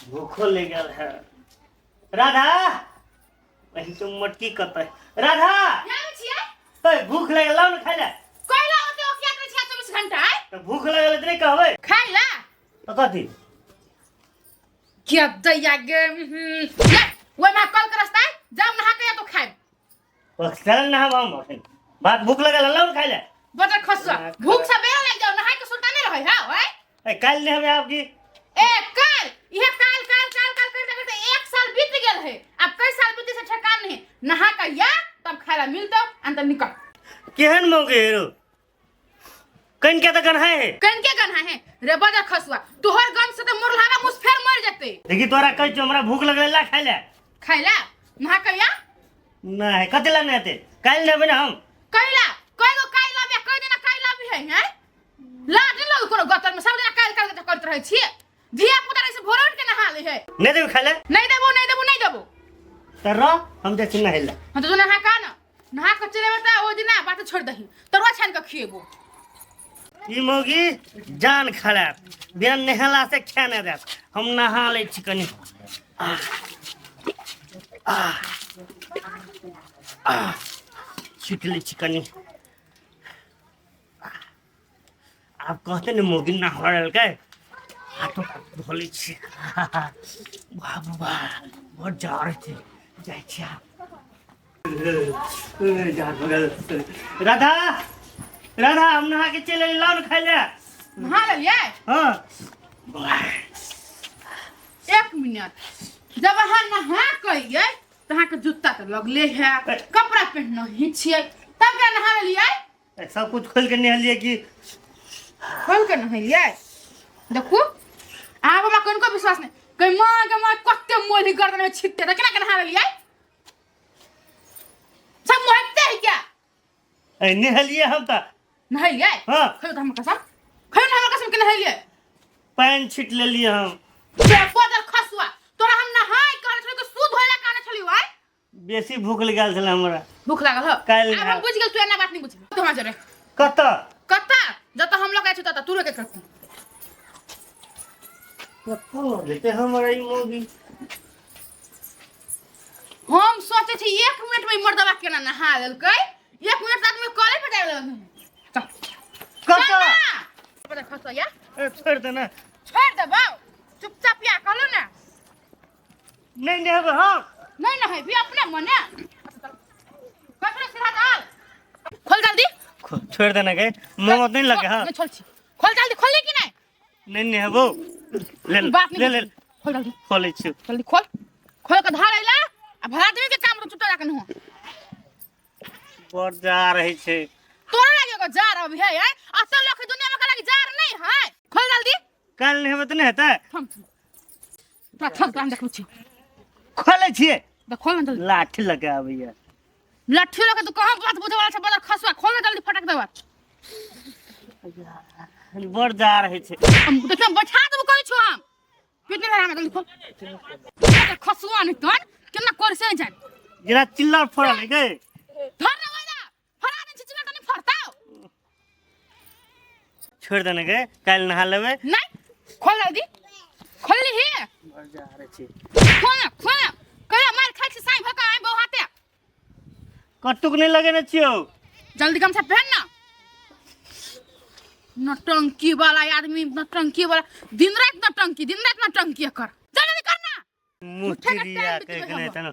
भूखो ले गया है। राधा वही तो मटकी कत राधा भूख लगे लाओ ना खाई ले तो भूख लगे तो नहीं कहबे खाई ला तो कथी क्या दैया गे ले वो ना कल के रास्ता जाओ नहा के या तो खाए चल ना हम बात भूख लगे लाओ ना खाई ले बटर खसवा भूख से बेरा लग जाओ नहा के सुल्ताने रहे हां ओए कल ने हमें आपकी कल ये काल करते एक साल बीत गेल है अब कई साल बीते से ठेकान नहीं नहा के या तब खाला मिलतो अंत निकल केहन मौके हेरो कन के त गन है कन के गन है रे बजा खसवा तोहर गन से तो मोर लावा मुसफेर मर जते देखी तोरा कह जो हमरा भूख लगले ला खाई ले नहा के या नहीं कतेला नहीं आते काल ने बने हम कैला कोई गो काइला बे कोई दिन काइला भी है हैं लाज लग कोनो गतर में सब दिन काइल करते रहे छी धिया पुता रे से भोर उठ के नहा ले है नहीं देबो खाई ले नहीं देबो तर हम जे चिन्ह हेला हम तो नहा का ना नहा के चले बता ओ दिन बात छोड़ दही तरुआ छान के खिएबो ई मोगी जान खराब बिना नहला से खाने दे हम नहा ले छी कनी छिटले छी कनी आप कहते न मोगी ना हरल के आ तो भोली छी वाह वाह बहुत जा रहे थे जाय छी जा बगल राधा राधा हम नहा के चले लाओ खाई ले नहा ले ये हां 1 मिनट जब हां नहा कहिए तहां के जूता तो लगले है कपड़ा पहनना ही छिए तब क्या नहा लिए सब कुछ खोल के नहा लिए कि खोल के नहा लिए देखो आप हमरा कोन को विश्वास नहीं कई मां कत्ते मोली गर्दन में छिटते त केना के नहा लिए सब मोहते है क्या ए नहलिए हम त नहलिए हां खयो त हम कसम के नहलिए पैन छिट ले लिए हम बे बदल खसुआ तोरा हम नहाय कर छले तो सूद होइला काने छली भाई बेसी भूख लगल छले हमरा भूख लागल ह काल अब हम बुझ गेल तू एना बात नहीं बुझ तू हमरा जरे कत जत हम लोग आए छु त तू रे के करती लेते हमरा ई मोगी हम सोचे छी 1 मिनट में मर्दवा केना नहा लेलकै 1 मिनट आदमी कॉलेज पे जाए कत बदल खसुआ या छोड़ दे ना छोड़ दे बाऊ चुपचाप या कहलो ना नहीं नहब हां नहीं ना है भी अपने मने कपड़े सीधा डाल खोल जल्दी छोड़ देना के मोमत नहीं लगे हां खोल छी खोल जल्दी खोल कि नहीं नहबो ले खोल जल्दी खोले छु जल्दी खोल के धार आइला आ भरा देबे के काम चुटा रखन हो पर जा रही छे तोरा लागे को जार अभी है असल लोग दुनिया में लगे जार नहीं है खोल जल्दी काल नहब त नहीं हेता थम काम देखो छी खोले छिए देख खोल जल्दी लाठी लगा भैया लाठी लगे तो कहां बात बुझे वाला छ बदल खसुआ खोल जल्दी फटक देबा बर जा रही छे हम देखम बैठा देबो करै छु हम कितने बेर हम जल्दी खोल खसुआ नहीं तन केना कर से जान जरा चिल्ला फोड़ ले गए धर ना वाला फरा दे चिचिला तनी फरताओ छोड़ देने के काल नहा लेबे नहीं खोल जल्दी खोल ली है बर जा रही छे खोल कहिया मार खाइ से साई भका आइ बहु हाथे कटुक नहीं लगे न छियो जल्दी कम से पहन ना नटंकी वाला आदमी नटंकी वाला दिन रात नटंकी कर जल्दी करना मुठिया के गने तनो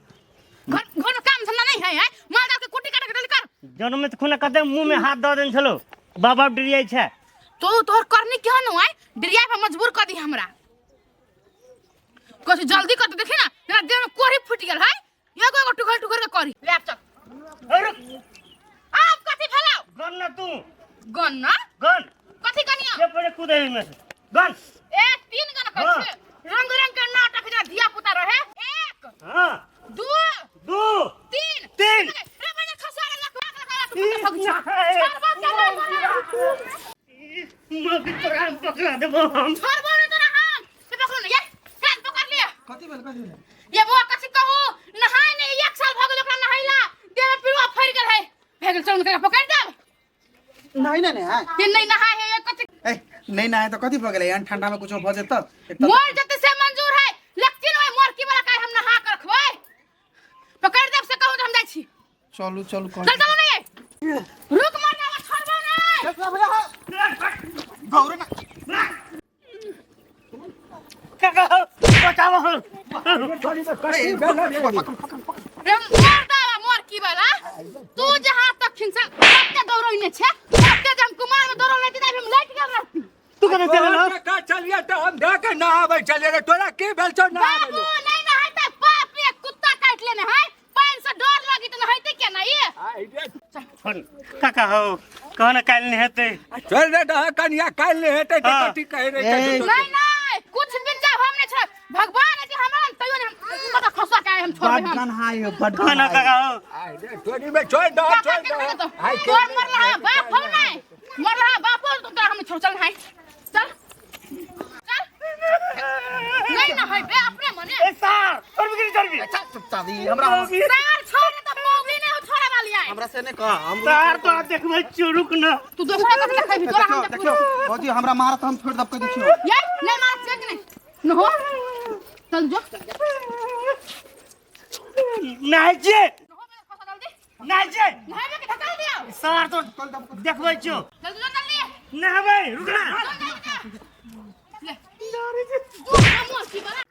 घर काम धंधा नहीं है मार डाल के कुटी काट के जल्दी कर जन्म में खुना कदे मुंह में हाथ द देन छलो बाबा डरियाई छे तो तोहर करनी क्यों न है डरिया पे मजबूर कर दी हमरा कुछ जल्दी कर देखी ना तेरा देह में कोरी फूट गेल है एगो टुकर के करी ले चल अरे आप कथि फलाओ गन न तू गन ना गन कथि कनिया ये पड़े कूदे में से गन ए 3 गन कर छे रंग के नाटक जरा धिया पुता रहे 1 हां 2 3 रे बजे खसारे लख मग प्राण पकड़ा देबो हम छोड़ बोले तोरा हम से पकड़ ले हाथ पकड़ लिया कथि भेल ये वो कथि कहू नहाय नहीं 1 साल भ गेल ओकरा नहाइला देह में पिलवा फैर गेल है भेगल चल के पकड़ दे नहीं है ये नहीं नहाय है ये कथि ए नहीं नहाए तो कथि भ गेलै ठंडा में कुछो भ जेत मोर जते से मंजूर है चलू चलू कर चल चलो नहीं रुक मत ना छोड़बो नहीं गौरे ना काका बचाओ रे मोर की बाला तू जहां तक खिंसा कते दौड़इने छे कते जम कुमार में दौड़ लेती हम लाइट कर रहती तू कने चले का चलिए तो हम देखे ना आवे चले रे तोरा की भेल छौ ना बाबू नहीं ना है त बाप रे कुत्ता काट लेने है पान से डर लगी त नहैते के ना ये काका हो कहना काल नहीं हेते चल रे दा कनिया काल ले हेते त हाँ। कथि कह रे नहीं नहीं कुछ दिन जा हमने छ भगवान है हमरा तयो ने पता खसा के हम छोड़ बड हम गन हाय बड कहना काका हो आई रे तोरी में छोड़ दो आई के तोर मरला है बाप हो नहीं मरला है बाप हो तो हम छोड़ चल है चल चल नहीं ना है बे अपने मने ए सर और बिगड़ी चलबी चादी हमरा सार छोड़ तो मोगली ने छोड़ा वाली है हमरा से ने कह हम सर तो देखबै चुरुक न तू दूसरा का खाई भी तोरा हम देखियो भौजी हमरा मारत हम छोड़ दब के देखियो ये नहीं मार चेक नहीं न हो चल जो नहीं जे न हो मेरे खसा डाल दे नहीं जे नहीं में के ढका दिया सर तो देखबै छु जल्दी जल्दी ले नहीं भाई रुक ना ले तू मोर की बना